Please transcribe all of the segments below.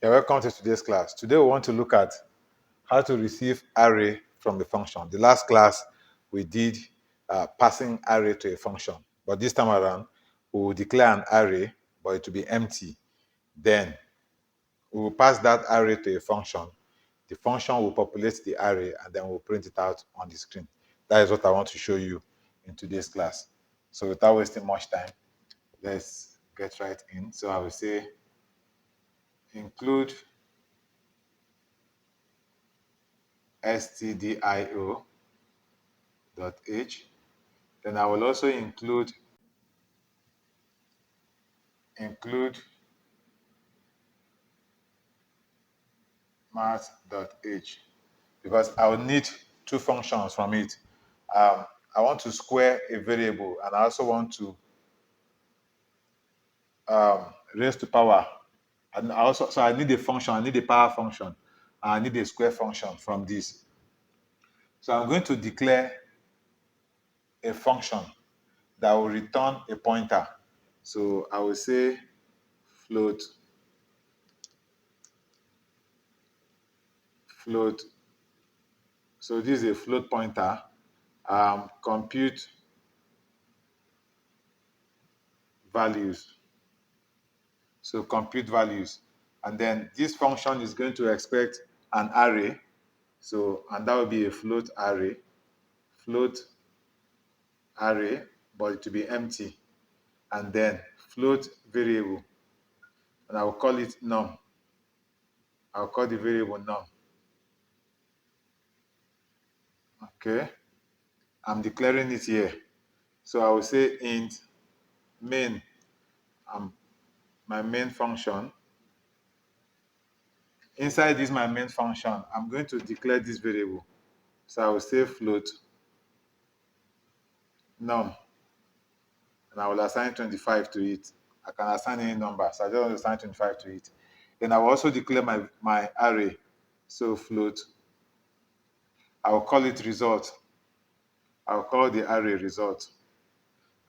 Yeah, welcome to today's class. Today we want to look at how to receive array from a function. The last class we did passing array to a function, but this time around we will declare an array, but it will be empty. Then we will pass that array to a function. The function will populate the array and then we'll print it out on the screen. That is what I want to show you in today's class. So without wasting much time, let's get right in. So I will say include stdio dot h. Then I will also include math.h because I will need two functions from it. I want to square a variable and I also want to raise to power. And so I need a function, I need a power function, and I need a square function from this. So I'm going to declare a function that will return a pointer. So I will say float float. So this is a float pointer. Compute values. So compute values. And then this function is going to expect an array. So, and that will be a float array, but it will be empty. And then float variable. And I will call it num. I'll call the variable num. Okay. I'm declaring it here. So I will say int main, my main function. Inside this my main function, I'm going to declare this variable. So I will say float num, and I will assign 25 to it. I can assign any number, so I just want to assign 25 to it. Then I will also declare my array. So float, I will call it result. I will call the array result.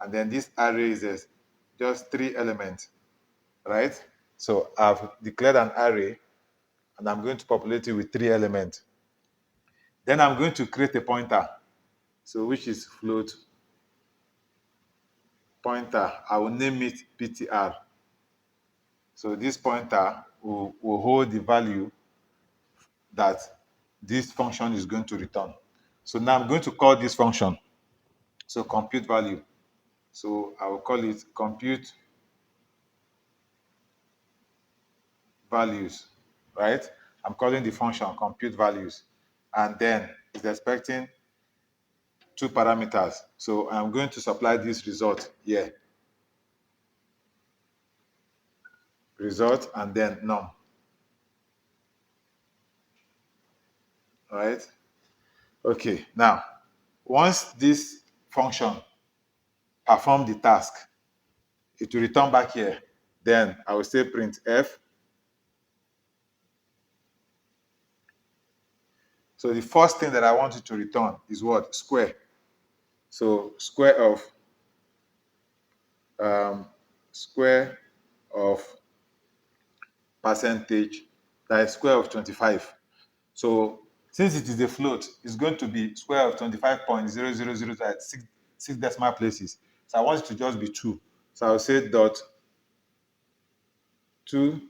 And then this array is just 3 elements, right? So I've declared an array, and I'm going to populate it with 3 elements. Then I'm going to create a pointer, so which is float pointer. I will name it PTR. So this pointer will hold the value that this function is going to return. So now I'm going to call this function. So compute value. So I will call it compute values, right? I'm calling the function compute values. And then it's expecting 2 parameters. So I'm going to supply this result here. Result and then num. Right? Okay, now once this function perform the task, it will return back here. Then I will say print f. So the first thing that I want it to return is what? Square. So square of percentage, that is square of 25. So since it is a float, it's going to be square of 25.000 at 6 decimal places. So I want it to just be 2. So I'll say dot 2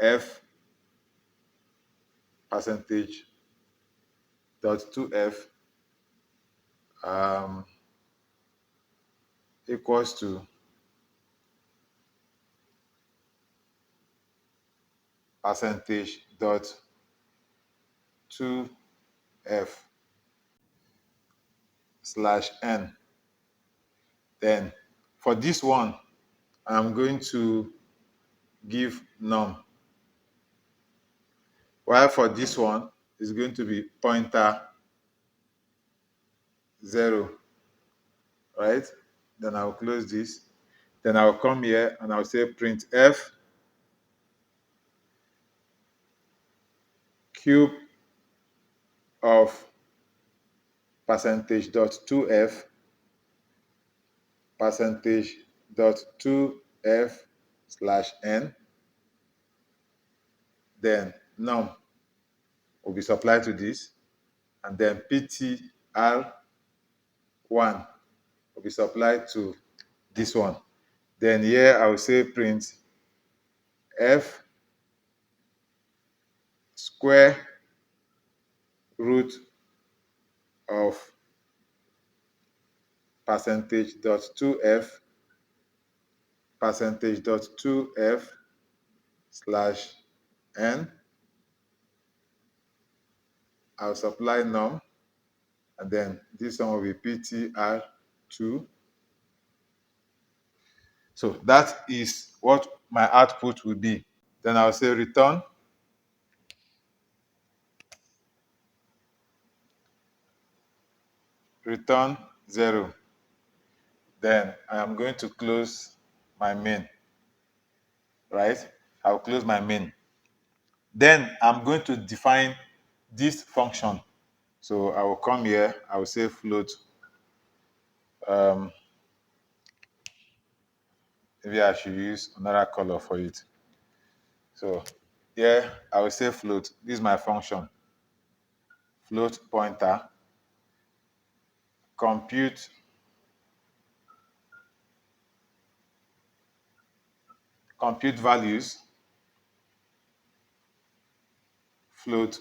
f percentage dot 2f equals to percentage dot 2f slash n. Then for this one, I'm going to give num. While for this one, it's going to be pointer 0, right? Then I'll close this. Then I'll come here and I'll say print f cube of percentage dot 2f percentage dot 2 f slash n. Then num will be supplied to this, and then ptr1 will be supplied to this one. Then here I will say print f square root of percentage dot 2f percentage dot 2f slash n. I'll supply num, and then this one will be ptr2. So that is what my output will be. Then I'll say return return 0. Then I am going to close my main, right? I'll close my main. Then I'm going to define this function. So I will come here, I will say float. Maybe I should use another color for it. So here I will say float. This is my function. Float pointer, compute values, float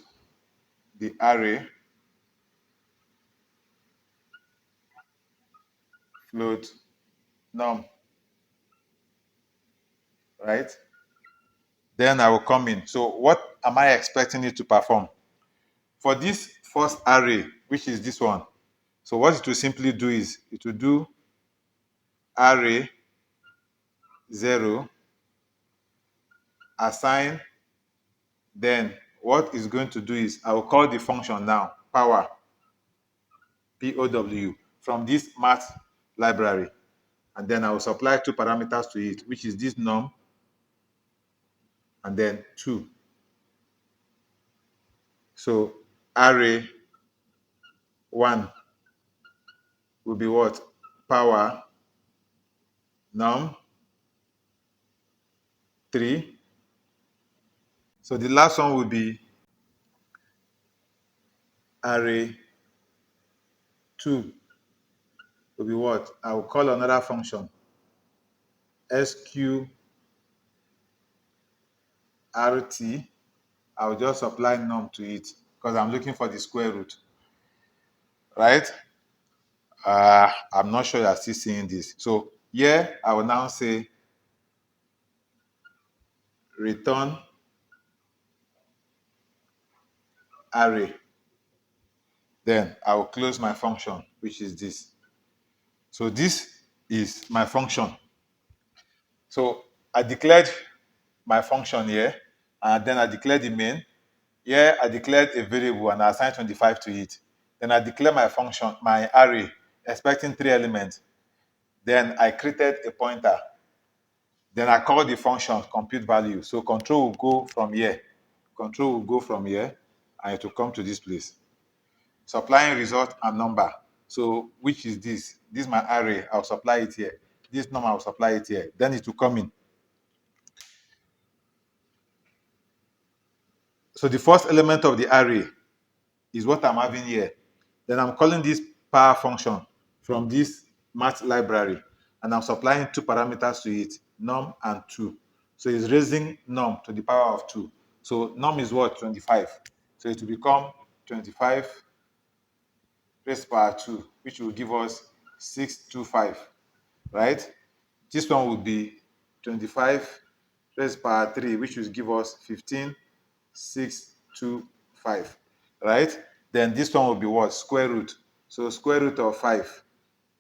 the array, float num, right? Then I will come in. So what am I expecting it to perform? For this first array, which is this one, so what it will simply do is it will do array 0, assign, then what it's going to do is I will call the function now, power, POW, from this math library. And then I will supply 2 parameters to it, which is this num and then 2. So array 1 will be what? Power num 3. So the last one will be array 2 will be what? I will call another function sqrt. I will just apply num to it because I'm looking for the square root, right? I'm not sure you're still seeing this. So here I will now say return array. Then I will close my function, which is this. So this is my function. So I declared my function here, and then I declared the main. Here I declared a variable and I assigned 25 to it. Then I declare my function, my array, expecting 3 elements. Then I created a pointer. Then I call the function compute value. So control will go from here. Control will go from here, and it will come to this place. Supplying result and number. So which is this? This is my array. I'll supply it here. This number, I'll supply it here. Then it will come in. So the first element of the array is what I'm having here. Then I'm calling this power function from this math library, and I'm supplying 2 parameters to it, num and 2. So it's raising num to the power of 2. So num is what? 25. So it will become 25 raised to power 2, which will give us 625, right? This one would be 25 raised to power 3, which will give us 15,625, right? Then this one will be what? Square root. So square root of 5,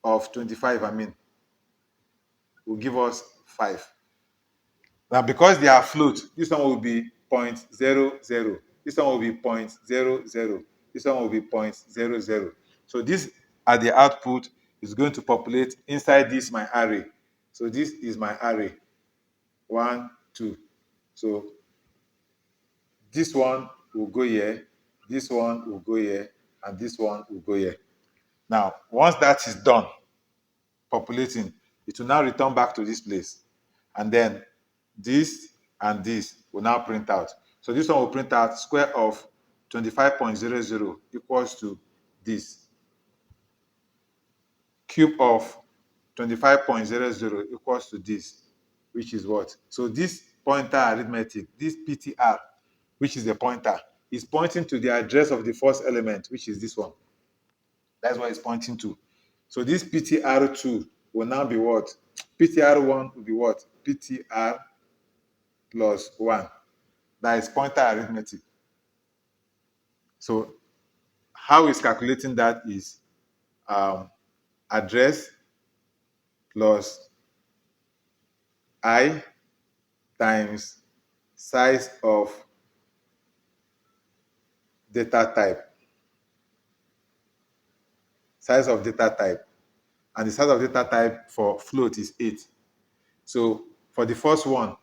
of 25, I mean, will give us 5. Now, because they are float, this one will be 0.00. This one will be 0.00. This one will be 0.00. So this at the output is going to populate inside this my array. So this is my array. 1, 2. So this one will go here, this one will go here, and this one will go here. Now, once that is done, populating, it will now return back to this place. And then this and this will now print out. So this one will print out square of 25.00 equals to this. Cube of 25.00 equals to this, which is what? So this pointer arithmetic, this PTR, which is the pointer, is pointing to the address of the first element, which is this one. That's what it's pointing to. So this PTR2 will now be what? PTR1 will be what? PTR plus 1. That is pointer arithmetic. So how is calculating that is address plus I times size of data type. Size of data type. And the size of data type for float is 8. So for the first one,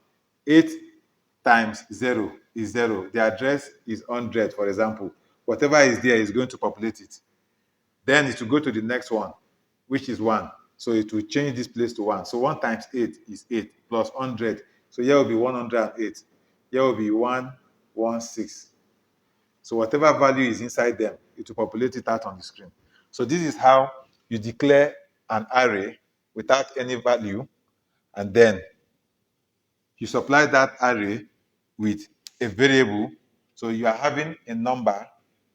8 times 0 is 0. The address is 100, for example. Whatever is there is going to populate it. Then it will go to the next one, which is 1. So it will change this place to 1. So 1 times 8 is 8 plus 100. So here will be 108. Here will be 116. So whatever value is inside them, it will populate it out on the screen. So this is how you declare an array without any value, and then you supply that array with a variable. So you are having a number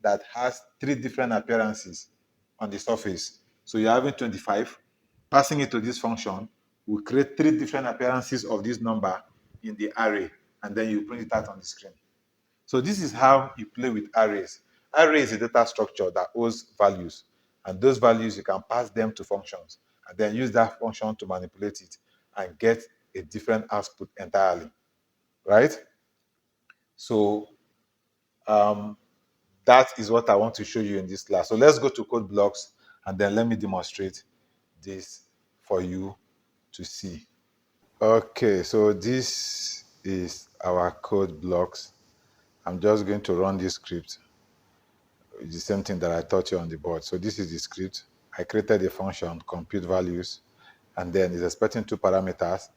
that has 3 different appearances on the surface. So you're having 25. Passing it to this function will create 3 different appearances of this number in the array, and then you print it out on the screen. So this is how you play with arrays. Array is a data structure that holds values, and those values you can pass them to functions, and then use that function to manipulate it and get a different output entirely, right? So that is what I want to show you in this class. So let's go to code blocks, and then let me demonstrate this for you to see. Okay, so this is our code blocks. I'm just going to run this script. It's the same thing that I taught you on the board. So this is the script. I created a function, compute values, and then it's expecting 2 parameters,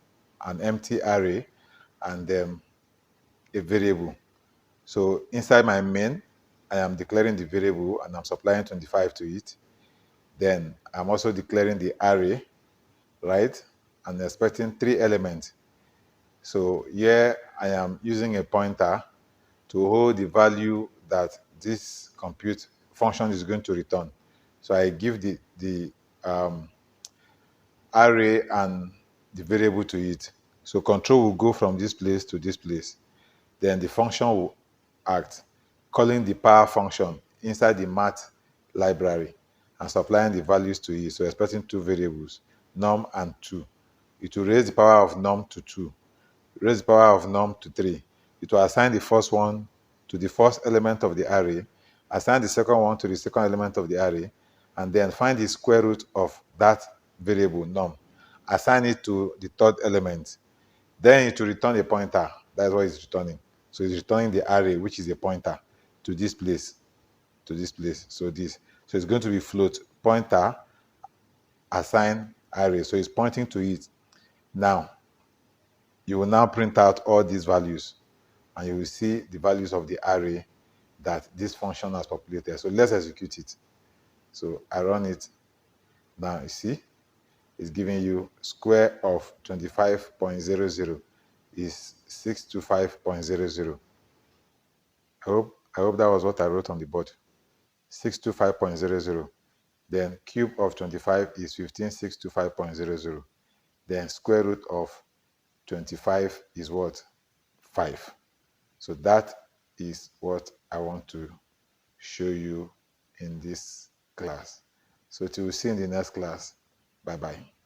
an empty array, and then a variable. So inside my main, I am declaring the variable and I'm supplying 25 to it. Then I'm also declaring the array, right? And expecting 3 elements. So here I am using a pointer to hold the value that this compute function is going to return. So I give the array and the variable to it. So control will go from this place to this place. Then the function will act, calling the power function inside the math library and supplying the values to it. So expecting 2 variables, num and 2. It will raise the power of num to 2, raise the power of num to 3. It will assign the first one to the first element of the array, assign the second one to the second element of the array, and then find the square root of that variable num, assign it to the third element. Then it will return a pointer. That's what it's returning. So it's returning the array, which is a pointer, to this place, to this place. So this. So it's going to be float pointer assign array. So it's pointing to it. Now, you will now print out all these values, and you will see the values of the array that this function has populated. So let's execute it. So I run it. Now you see, it's giving you square of 25.00 is 625.00. I hope that was what I wrote on the board. 625.00. Then cube of 25 is 15625.00. Then square root of 25 is what? 5. So that is what I want to show you in this class. So till we see in the next class. Bye-bye.